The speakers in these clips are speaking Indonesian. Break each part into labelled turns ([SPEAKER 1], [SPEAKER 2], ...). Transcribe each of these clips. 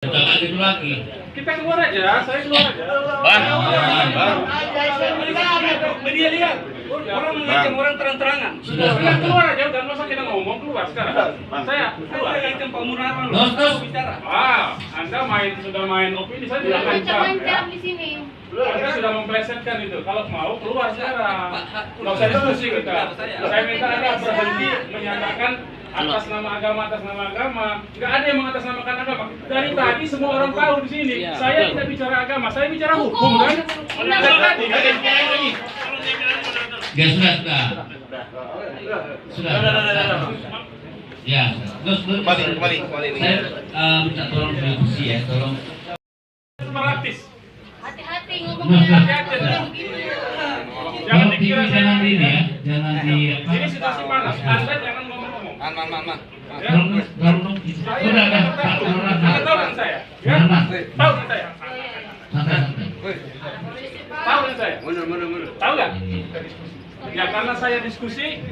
[SPEAKER 1] Jangan itu lagi.
[SPEAKER 2] Kita keluar aja, saya keluar aja. Media lihat, orang mengancam orang terang-terangan. Sudah keluar aja, udah nggak usah kita ngomong, keluar sekarang. Saya keluar. Mengancam Pak Munarman loh. Bicara. Anda sudah main opini, saya tidak ancam.
[SPEAKER 3] Di sini.
[SPEAKER 2] Anda sudah memplesetkan itu. Kalau mau keluar sekarang. Nggak usah diskusi kita. Saya minta Anda berhenti menyatakan atas nama agama. Nggak ada yang mengatasnamakan agama. Dari tadi semua orang tahu di sini. Saya tidak bicara agama, saya bicara hukum kan.
[SPEAKER 1] Ya sudah. Ya, terus
[SPEAKER 4] Kembali.
[SPEAKER 1] saya minta tolong diskusi ya, tolong.
[SPEAKER 2] Praktis.
[SPEAKER 3] Hati-hati ngomongnya.
[SPEAKER 2] Jangan
[SPEAKER 1] Kalau
[SPEAKER 2] dikira
[SPEAKER 1] TV jangan
[SPEAKER 2] saya
[SPEAKER 1] ini ya, jangan di apa.
[SPEAKER 2] Ini situasi panas. Anda jangan ngomong-ngomong. Ya?
[SPEAKER 1] Sudah kan, Pak Lurah.
[SPEAKER 2] Anda tahu kan saya? Ya? Tahu kan saya?
[SPEAKER 1] Santai.
[SPEAKER 2] Tahu kan saya? Tahu nggak? Ya karena saya diskusi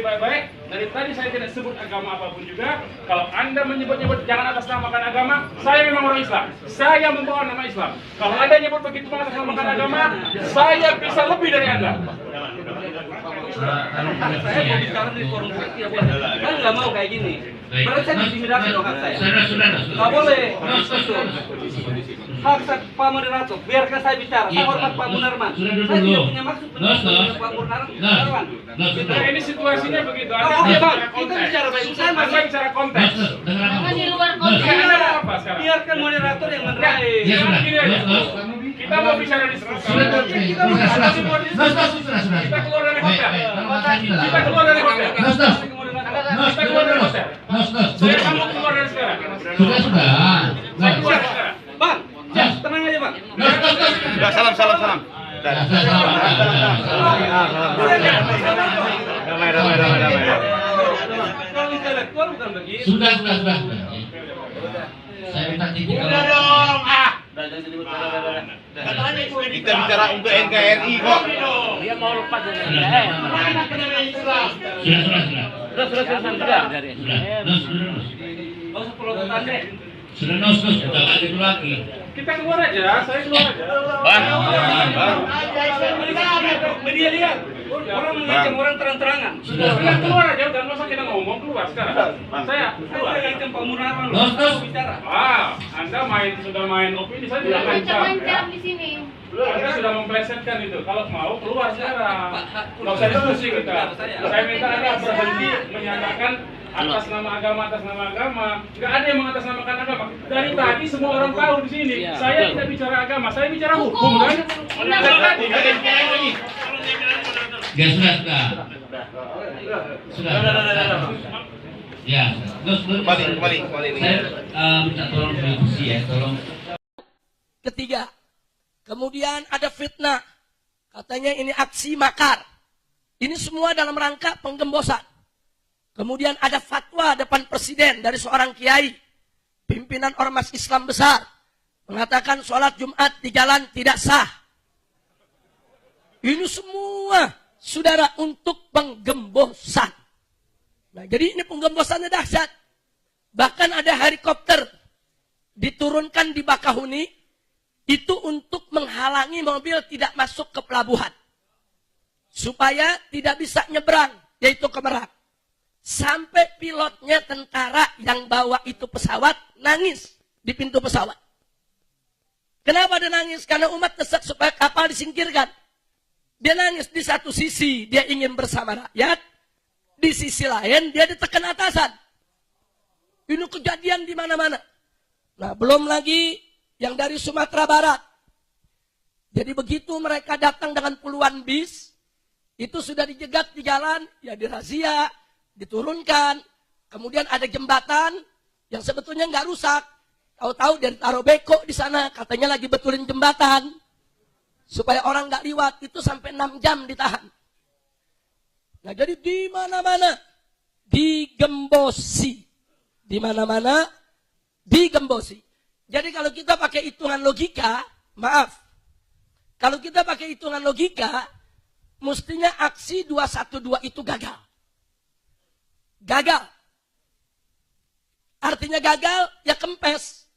[SPEAKER 2] baik-baik. Dari tadi saya tidak sebut agama apapun juga. Kalau Anda menyebut jangan atasnamakan agama, saya memang orang Islam. Saya membawa nama Islam. Kalau Anda nyebut begitu mengatasnamakan agama, saya bisa lebih dari Anda.
[SPEAKER 5] Saya mau bicara di forum politik ya boleh. Kan nggak mau kayak gini. Berarti saya diintimidasi dong hak saya.
[SPEAKER 1] Sudah.
[SPEAKER 5] Nggak boleh. Hak Pak Moderator, biarkan saya bicara. Saya hormat Pak Munarman.
[SPEAKER 1] Sudah dulu.
[SPEAKER 5] Saya tidak punya maksud untuk Pak Munarman.
[SPEAKER 2] Nah, ini situasinya begitu.
[SPEAKER 5] Oke Bang, kita bicara baik. Saya
[SPEAKER 2] Anda
[SPEAKER 5] masih
[SPEAKER 2] bicara konteks.
[SPEAKER 3] Jangan di luar
[SPEAKER 2] Ya,
[SPEAKER 3] konteks.
[SPEAKER 2] Anda mau apa sekarang?
[SPEAKER 5] biarkan moderator yang menerai.
[SPEAKER 1] Ya sudah.
[SPEAKER 2] Gini aja. Kita mau bicara diskusi.
[SPEAKER 1] Sudah.
[SPEAKER 2] Kita keluar dari hotel. Kita keluar dari hotel. Kita keluar dari hotel. Saya kamu keluar dari sekarang. Saya keluar dari sekarang.
[SPEAKER 5] Bang, tenang aja Bang.
[SPEAKER 4] Udah salam. Damai.
[SPEAKER 5] Kalau intelektual bukan begitu.
[SPEAKER 1] Sudah. Saya minta TV kalau.
[SPEAKER 4] Kita bicara untuk NKRI kok.
[SPEAKER 5] Dia mau lepas dari
[SPEAKER 1] Sudah.
[SPEAKER 5] Nggak usah pelototan deh.
[SPEAKER 1] Sudah jangan itu lagi.
[SPEAKER 2] Kita keluar aja, saya keluar aja.
[SPEAKER 5] Media lihat, orang mengancam orang terang-terangan.
[SPEAKER 2] Sudah keluar aja, udah nggak usah kita ngomong, keluar sekarang. Saya keluar.
[SPEAKER 5] Mengancam Pak Munarman loh. Bicara.
[SPEAKER 2] Anda sudah main opini, saya tidak ancam.
[SPEAKER 3] Ancam di sini.
[SPEAKER 2] Anda sudah memplesetkan itu. Kalau mau keluar sekarang. Nggak usah diskusi kita. Saya minta Anda berhenti menyatakan atas nama agama. Nggak ada yang mengatasnamakan agama. Dari tadi semua orang tahu di sini. Saya tidak bicara agama, saya bicara hukum kan.
[SPEAKER 1] Ya sudah. Ya, terus
[SPEAKER 4] Kembali.
[SPEAKER 1] saya minta tolong diskusi ya, tolong.
[SPEAKER 6] Ketiga, kemudian ada fitnah. Katanya ini aksi makar. Ini semua dalam rangka penggembosan. Kemudian ada fatwa depan presiden dari seorang kiai, pimpinan ormas Islam besar, mengatakan sholat Jumat di jalan tidak sah. Ini semua, saudara, untuk penggembosan. Nah, jadi ini penggembosannya dahsyat. Bahkan ada helikopter diturunkan di Bakahuni, itu untuk menghalangi mobil tidak masuk ke pelabuhan. Supaya tidak bisa nyebrang, yaitu ke Merak. Sampai pilotnya tentara yang bawa itu pesawat nangis di pintu pesawat. Kenapa dia nangis? Karena umat desak supaya kapal disingkirkan. Dia nangis di satu sisi, dia ingin bersama rakyat. Di sisi lain, dia ditekan atasan. Ini kejadian di mana-mana. Nah, belum lagi yang dari Sumatera Barat. Jadi begitu mereka datang dengan puluhan bis, itu sudah dijegat di jalan, ya dirazia, diturunkan. Kemudian ada jembatan yang sebetulnya nggak rusak. Tahu-tahu dia taruh beko di sana, katanya lagi betulin jembatan supaya orang nggak liwat. Itu sampai 6 jam ditahan. Nah, jadi di mana-mana digembosi. Di mana-mana digembosi. Jadi kalau kita pakai hitungan logika, maaf. Kalau kita pakai hitungan logika, mestinya aksi 212 itu gagal. Gagal. Artinya gagal, ya kempes.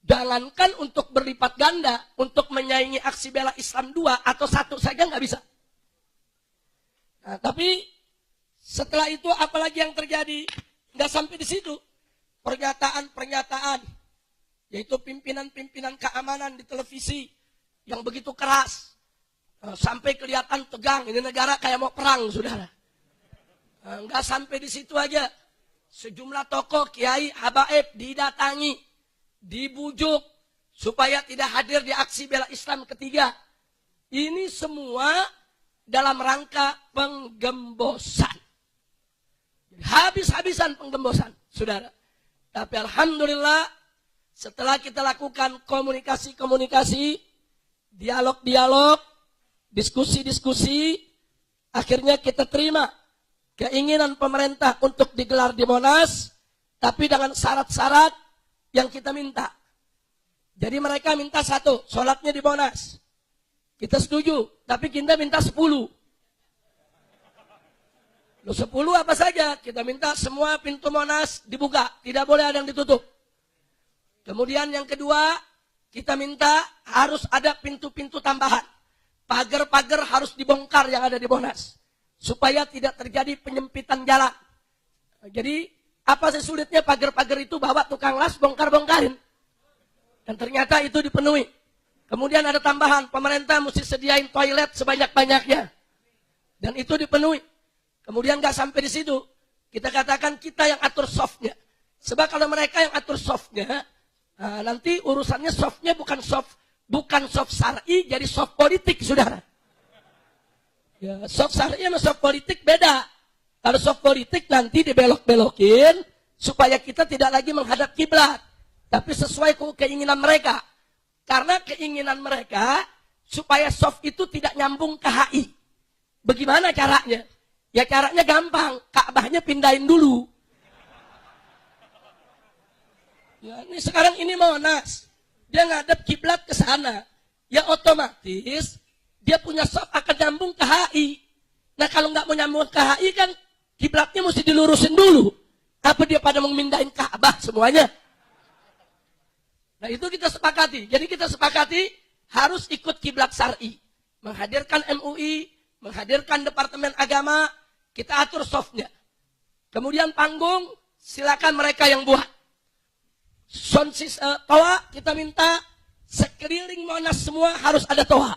[SPEAKER 6] Jangankan untuk berlipat ganda, untuk menyaingi aksi bela Islam 2 atau 1 saja nggak bisa. Nah, tapi setelah itu apalagi yang terjadi? Nggak sampai di situ. Pernyataan-pernyataan, yaitu pimpinan-pimpinan keamanan di televisi yang begitu keras. Sampai kelihatan tegang, ini negara kayak mau perang, saudara. Nggak sampai di situ aja. Sejumlah tokoh, kiai, habaib didatangi, dibujuk supaya tidak hadir di aksi bela Islam ketiga. Ini semua dalam rangka penggembosan. Habis-habisan penggembosan, saudara. Tapi alhamdulillah setelah kita lakukan komunikasi-komunikasi, dialog-dialog, diskusi-diskusi, akhirnya kita terima keinginan pemerintah untuk digelar di Monas, tapi dengan syarat-syarat yang kita minta. Jadi mereka minta 1, sholatnya di Monas. Kita setuju, tapi kita minta 10. Loh 10 apa saja? Kita minta semua pintu Monas dibuka, tidak boleh ada yang ditutup. Kemudian yang kedua, kita minta harus ada pintu-pintu tambahan. Pagar-pagar harus dibongkar yang ada di Monas. Supaya tidak terjadi penyempitan jalan. Jadi, apa sih sulitnya pagar-pagar itu bawa tukang las bongkar-bongkarin. Dan ternyata itu dipenuhi. Kemudian ada tambahan, pemerintah mesti sediain toilet sebanyak-banyaknya. Dan itu dipenuhi. Kemudian nggak sampai di situ. Kita katakan kita yang atur softnya. Sebab kalau mereka yang atur softnya, nanti urusannya softnya bukan soft syar'i, jadi soft politik, saudara. Ya, soft syar'i sama soft politik beda. Kalau soft politik nanti dibelok-belokin supaya kita tidak lagi menghadap kiblat, tapi sesuai keinginan mereka. Karena keinginan mereka supaya soft itu tidak nyambung ke HI. Bagaimana caranya? Ya caranya gampang, Ka'bahnya pindahin dulu. Ya, ini sekarang ini Monas, dia ngadep kiblat ke sana. Ya otomatis dia punya soft akan nyambung ke HI. Nah kalau nggak mau nyambung ke HI kan kiblatnya mesti dilurusin dulu. Apa dia pada mau mindahin Ka'bah semuanya? Nah itu kita sepakati. Jadi kita sepakati harus ikut kiblat syar'i. Menghadirkan MUI, menghadirkan Departemen Agama, kita atur softnya. Kemudian panggung, silakan mereka yang buat. Toa, kita minta sekeliling Monas semua harus ada toa.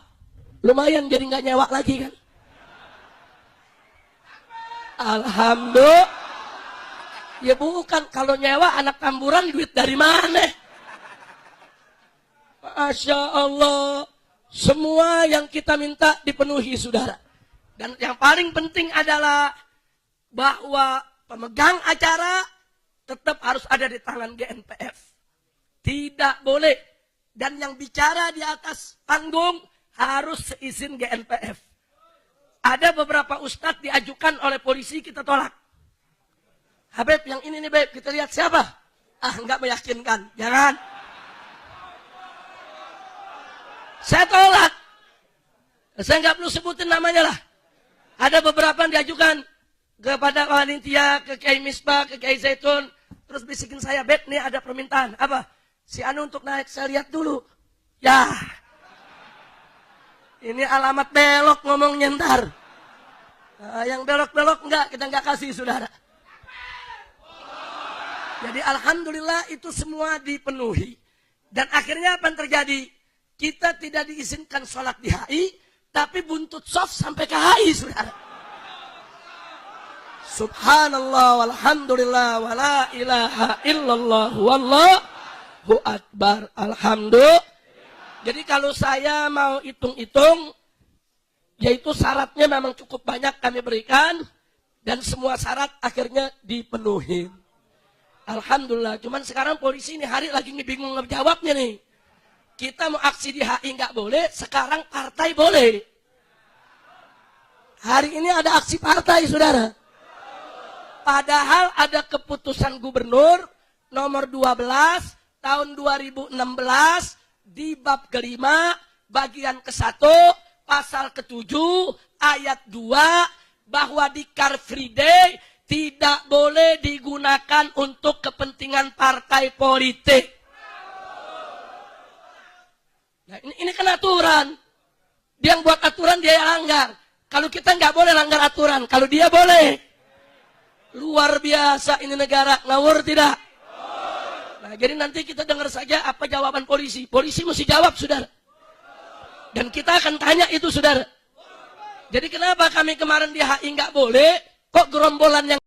[SPEAKER 6] Lumayan jadi nggak nyewa lagi kan. Alhamdulillah. Ya bukan, kalau nyewa anak Tamburan duit dari mana? Masya Allah. Semua yang kita minta dipenuhi, saudara. Dan yang paling penting adalah bahwa pemegang acara tetap harus ada di tangan GNPF. Tidak boleh. Dan yang bicara di atas panggung harus seizin GNPF. Ada beberapa ustadz diajukan oleh polisi, kita tolak. Habib, yang ini nih Beb, kita lihat siapa? Enggak meyakinkan. Jangan. Saya tolak. Saya nggak perlu sebutin namanya lah. Ada beberapa yang diajukan kepada panitia, ke Kiai Misbah, ke Kiai Zaitun. Terus bisikin saya, Beb, nih ada permintaan. Apa? Si Anu untuk naik, saya lihat dulu. Ya. Ini alamat belok ngomongnya ntar. Yang belok-belok enggak, kita enggak kasih, saudara. Jadi alhamdulillah itu semua dipenuhi. Dan akhirnya apa yang terjadi? Kita tidak diizinkan sholat di HI, tapi buntut soft sampai ke HI, saudara. Subhanallah, walhamdulillah, wala ilaha illallah, wallahu akbar, alhamdulillah. Jadi kalau saya mau hitung-hitung, yaitu syaratnya memang cukup banyak kami berikan, dan semua syarat akhirnya dipenuhi. Alhamdulillah, cuman sekarang polisi ini hari lagi bingung ngejawabnya nih. Kita mau aksi di HI nggak boleh, sekarang partai boleh. Hari ini ada aksi partai, saudara. Padahal ada keputusan gubernur nomor 12 tahun 2016 di bab kelima, bagian ke-1, pasal ke-7, ayat 2, bahwa di Car Free Day tidak boleh digunakan untuk kepentingan partai politik. Dia yang buat aturan, dia yang langgar. Kalau kita nggak boleh langgar aturan, kalau dia boleh. Luar biasa ini negara, ngawur tidak? Nah, jadi nanti kita dengar saja apa jawaban polisi. Polisi mesti jawab, saudara. Dan kita akan tanya itu, saudara. Jadi kenapa kami kemarin di HI nggak boleh, kok gerombolan yang